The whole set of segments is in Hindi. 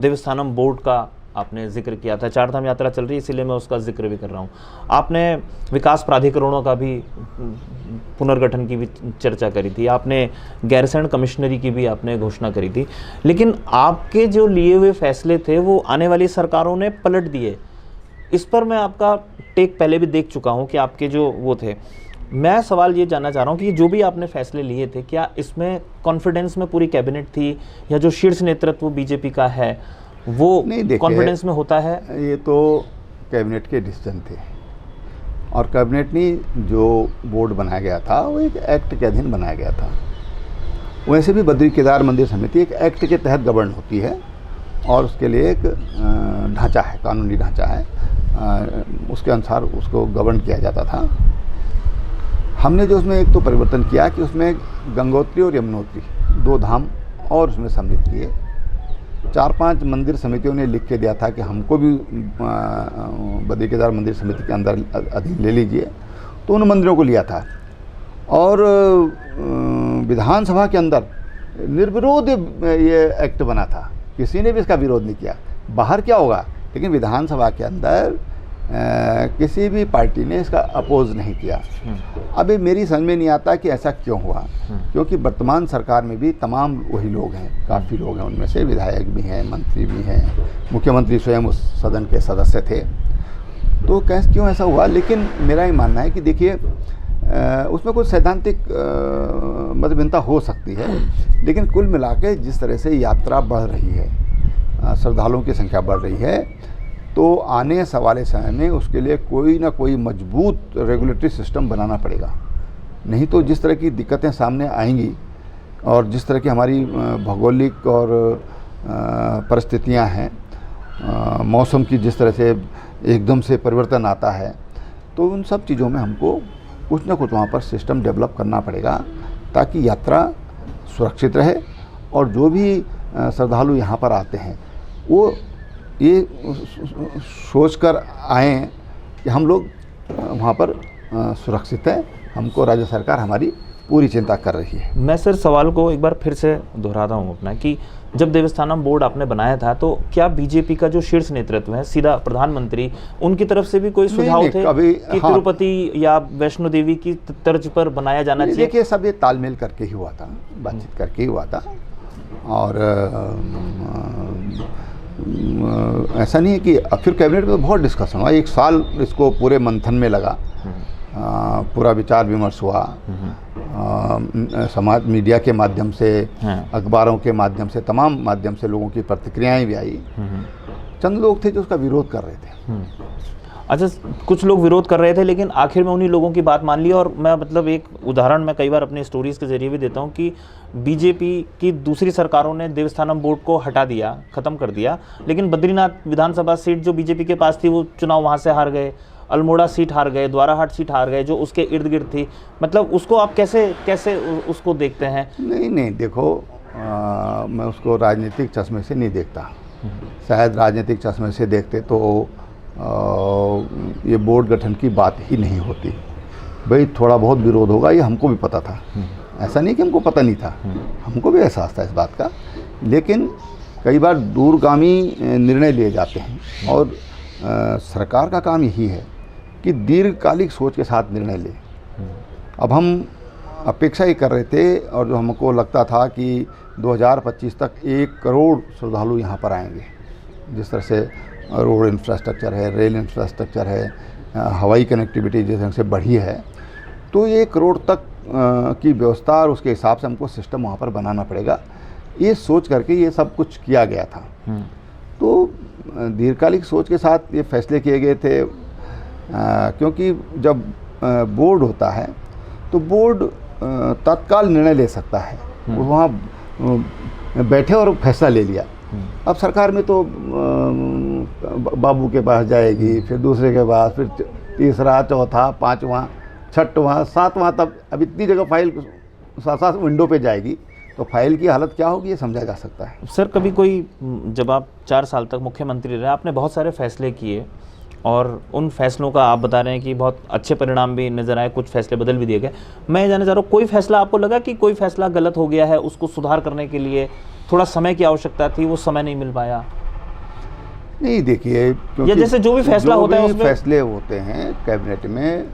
देवस्थानम बोर्ड का आपने जिक्र किया था, चारधाम यात्रा चल रही है इसीलिए मैं उसका जिक्र भी कर रहा हूँ। आपने विकास प्राधिकरणों का भी पुनर्गठन की भी चर्चा करी थी, आपने गैरसैंण कमिश्नरी की भी आपने घोषणा करी थी, लेकिन आपके जो लिए हुए फैसले थे वो आने वाली सरकारों ने पलट दिए। इस पर मैं आपका टेक पहले भी देख चुका हूँ कि आपके जो वो थे। मैं सवाल ये जानना चाह रहा हूँ कि जो भी आपने फैसले लिए थे, क्या इसमें कॉन्फिडेंस में पूरी कैबिनेट थी, या जो शीर्ष नेतृत्व बीजेपी का है वो कॉन्फिडेंस में होता है? ये तो कैबिनेट के डिसीजन थे, और कैबिनेट ने जो बोर्ड बनाया गया था वो एक एक्ट के अधीन बनाया गया था। वैसे भी बद्री केदार मंदिर समिति एक एक्ट के तहत गवर्न होती है, और उसके लिए एक ढांचा है, कानूनी ढांचा है, उसके अनुसार उसको गवर्न किया जाता था। हमने जो उसमें एक तो परिवर्तन किया कि उसमें गंगोत्री और यमुनोत्री दो धाम और उसमें सम्मिलित किए। 4-5 मंदिर समितियों ने लिख के दिया था कि हमको भी बद्री केदार मंदिर समिति के अंदर अधीन ले लीजिए, तो उन मंदिरों को लिया था। और विधानसभा के अंदर निर्विरोध ये एक्ट बना था, किसी ने भी इसका विरोध नहीं किया। बाहर क्या होगा, लेकिन विधानसभा के अंदर किसी भी पार्टी ने इसका अपोज नहीं किया। अभी मेरी समझ में नहीं आता कि ऐसा क्यों हुआ, क्योंकि वर्तमान सरकार में भी तमाम वही लोग हैं, काफ़ी लोग हैं, उनमें से विधायक भी हैं, मंत्री भी हैं, मुख्यमंत्री स्वयं उस सदन के सदस्य थे। तो कैसे क्यों ऐसा हुआ? लेकिन मेरा ये मानना है कि देखिए उसमें कुछ सैद्धांतिक मतभिन्नता हो सकती है, लेकिन कुल मिला के जिस तरह से यात्रा बढ़ रही है, श्रद्धालुओं की संख्या बढ़ रही है, तो आने वाले समय में उसके लिए कोई ना कोई मजबूत रेगुलेटरी सिस्टम बनाना पड़ेगा। नहीं तो जिस तरह की दिक्कतें सामने आएंगी और जिस तरह की हमारी भौगोलिक और परिस्थितियां हैं, मौसम की जिस तरह से एकदम से परिवर्तन आता है, तो उन सब चीज़ों में हमको कुछ ना कुछ वहाँ पर सिस्टम डेवलप करना पड़ेगा, ताकि यात्रा सुरक्षित रहे और जो भी श्रद्धालु यहाँ पर आते हैं वो ये सोच कर आएँ कि हम लोग वहाँ पर सुरक्षित हैं, हमको राज्य सरकार हमारी पूरी चिंता कर रही है। मैं सर सवाल को एक बार फिर से दोहराता हूँ अपना, कि जब देवस्थानम बोर्ड आपने बनाया था तो क्या बीजेपी का जो शीर्ष नेतृत्व है, सीधा प्रधानमंत्री, उनकी तरफ से भी कोई सुझाव थे कि तिरुपति या वैष्णो देवी की तर्ज पर बनाया जाना चाहिए? देखिए, सब ये तालमेल करके ही हुआ था, बातचीत करके ही हुआ था, और ऐसा नहीं है कि फिर कैबिनेट में तो बहुत डिस्कशन हुआ, 1 साल इसको पूरे मंथन में लगा, पूरा विचार विमर्श हुआ, समाज मीडिया के माध्यम से, अखबारों के माध्यम से, तमाम माध्यम से लोगों की प्रतिक्रियाएं भी आई। चंद लोग थे जो उसका विरोध कर रहे थे। अच्छा, कुछ लोग विरोध कर रहे थे, लेकिन आखिर में उन्हीं लोगों की बात मान ली। और मैं मतलब एक उदाहरण मैं कई बार अपनी स्टोरीज के जरिए भी देता हूँ कि बीजेपी की दूसरी सरकारों ने देवस्थानम बोर्ड को हटा दिया, ख़त्म कर दिया, लेकिन बद्रीनाथ विधानसभा सीट जो बीजेपी के पास थी वो चुनाव वहाँ से हार गए, अल्मोड़ा सीट हार गए, द्वाराहाट सीट हार गए जो उसके इर्द गिर्द थी। मतलब उसको आप कैसे उसको देखते हैं? नहीं, देखो, मैं उसको राजनीतिक चश्मे से नहीं देखता। शायद राजनीतिक चश्मे से देखते तो ये बोर्ड गठन की बात ही नहीं होती। भाई थोड़ा बहुत विरोध होगा, ये हमको भी पता था, ऐसा नहीं कि हमको पता नहीं था, हमको भी एहसास था इस बात का। लेकिन कई बार दूरगामी निर्णय लिए जाते हैं, और सरकार का काम यही है कि दीर्घकालिक सोच के साथ निर्णय ले। अब हम अपेक्षा ही कर रहे थे, और जो हमको लगता था कि 2025 तक 1 करोड़ श्रद्धालु यहाँ पर आएंगे, जिस तरह से रोड इंफ्रास्ट्रक्चर है, रेल इंफ्रास्ट्रक्चर है, हवाई कनेक्टिविटी जिस ढंग से बढ़ी है, तो ये 1 करोड़ तक की व्यवस्था और उसके हिसाब से हमको सिस्टम वहाँ पर बनाना पड़ेगा, ये सोच करके ये सब कुछ किया गया था। तो दीर्घकालिक सोच के साथ ये फैसले किए गए थे, क्योंकि जब बोर्ड होता है तो बोर्ड तत्काल निर्णय ले सकता है, वो वहाँ बैठे और फैसला ले लिया। अब सरकार में तो बाबू के पास जाएगी, फिर दूसरे के पास, फिर तीसरा, चौथा, 5वां, 6वां, 7वां, तब अब इतनी जगह फाइल 7 विंडो पे जाएगी, तो फाइल की हालत क्या होगी ये समझा जा सकता है। सर, कभी कोई, जब आप 4 साल तक मुख्यमंत्री रहे, आपने बहुत सारे फैसले किए, और उन फैसलों का आप बता रहे हैं कि बहुत अच्छे परिणाम भी नज़र आए, कुछ फैसले बदल भी दिए गए। मैं जानना चाह रहा हूँ, कोई फैसला आपको लगा कि कोई फैसला गलत हो गया है, उसको सुधार करने के लिए थोड़ा समय की आवश्यकता थी, वो समय नहीं मिल पाया? नहीं देखिए, या जैसे जो भी फैसला होता है उसमें फैसले होते हैं कैबिनेट में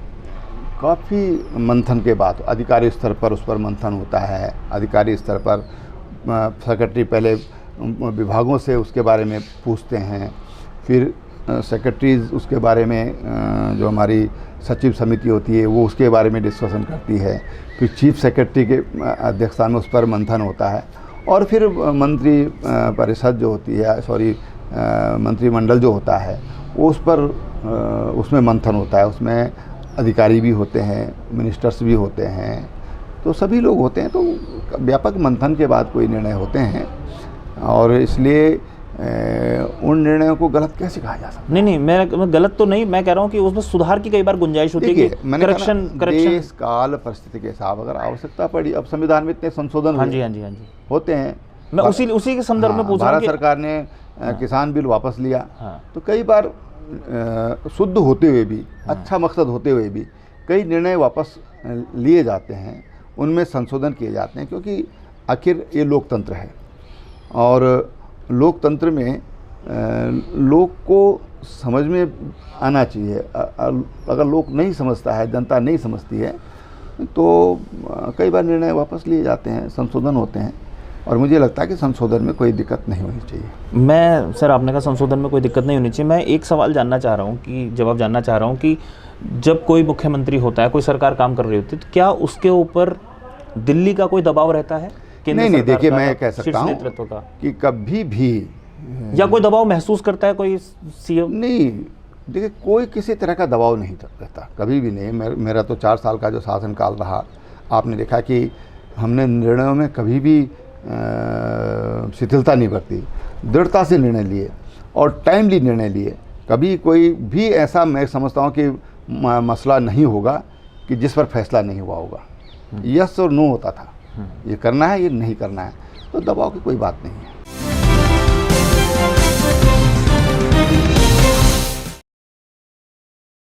काफ़ी मंथन के बाद अधिकारी स्तर पर उस पर मंथन होता है। अधिकारी स्तर पर सेक्रेटरी पहले विभागों से उसके बारे में पूछते हैं, फिर सेक्रेटरीज उसके बारे में जो हमारी सचिव समिति होती है वो उसके बारे में डिस्कशन करती है, फिर चीफ सेक्रेटरी के अध्यक्षता में उस पर मंथन होता है, और फिर मंत्री परिषद जो होती है, मंत्रिमंडल जो होता है वो उस पर उसमें मंथन होता है। उसमें अधिकारी भी होते हैं, मिनिस्टर्स भी होते हैं, तो सभी लोग होते हैं, तो व्यापक मंथन के बाद कोई निर्णय होते हैं, और इसलिए उन निर्णयों को गलत कैसे कहा जा सकता है? नहीं, मैं गलत तो नहीं, मैं कह रहा हूँ कि उसमें सुधार की कई बार गुंजाइश होती है कि करेक्शन देश काल परिस्थिति के हिसाब अगर आवश्यकता पड़ी, अब संविधान में इतने संशोधन हाँ जी होते हैं। मैं उसी के संदर्भ में पूछ रहा हूँ। भारत सरकार ने किसान बिल वापस लिया, तो कई बार शुद्ध होते हुए भी, अच्छा मकसद होते हुए भी कई निर्णय वापस लिए जाते हैं, उनमें संशोधन किए जाते हैं, क्योंकि आखिर ये लोकतंत्र है, और लोकतंत्र में लोग को समझ में आना चाहिए। अगर लोग नहीं समझता है, जनता नहीं समझती है, तो कई बार निर्णय वापस लिए जाते हैं, संशोधन होते हैं, और मुझे लगता है कि संशोधन में कोई दिक्कत नहीं होनी चाहिए। मैं सर, आपने कहा संशोधन में कोई दिक्कत नहीं होनी चाहिए, मैं एक सवाल जानना चाह रहा हूँ कि जवाब जानना चाह रहा हूँ कि जब कोई मुख्यमंत्री होता है, कोई सरकार काम कर रही होती है, तो क्या उसके ऊपर दिल्ली का कोई दबाव रहता है? नहीं, देखिए मैं कह सकता हूँ कि कभी भी या कोई दबाव महसूस करता है कोई सीएम? नहीं, देखिए कोई किसी तरह का दबाव नहीं रहता, कभी भी नहीं। मेरा तो 4 साल का जो शासनकाल रहा, आपने देखा कि हमने निर्णयों में कभी भी शिथिलता नहीं बरती, दृढ़ता से निर्णय लिए और टाइमली निर्णय लिए। कभी कोई भी ऐसा मैं समझता हूँ कि मसला नहीं होगा कि जिस पर फैसला नहीं हुआ होगा। यस और नो होता था, ये करना है, ये नहीं करना है, तो दबाव की कोई बात नहीं है।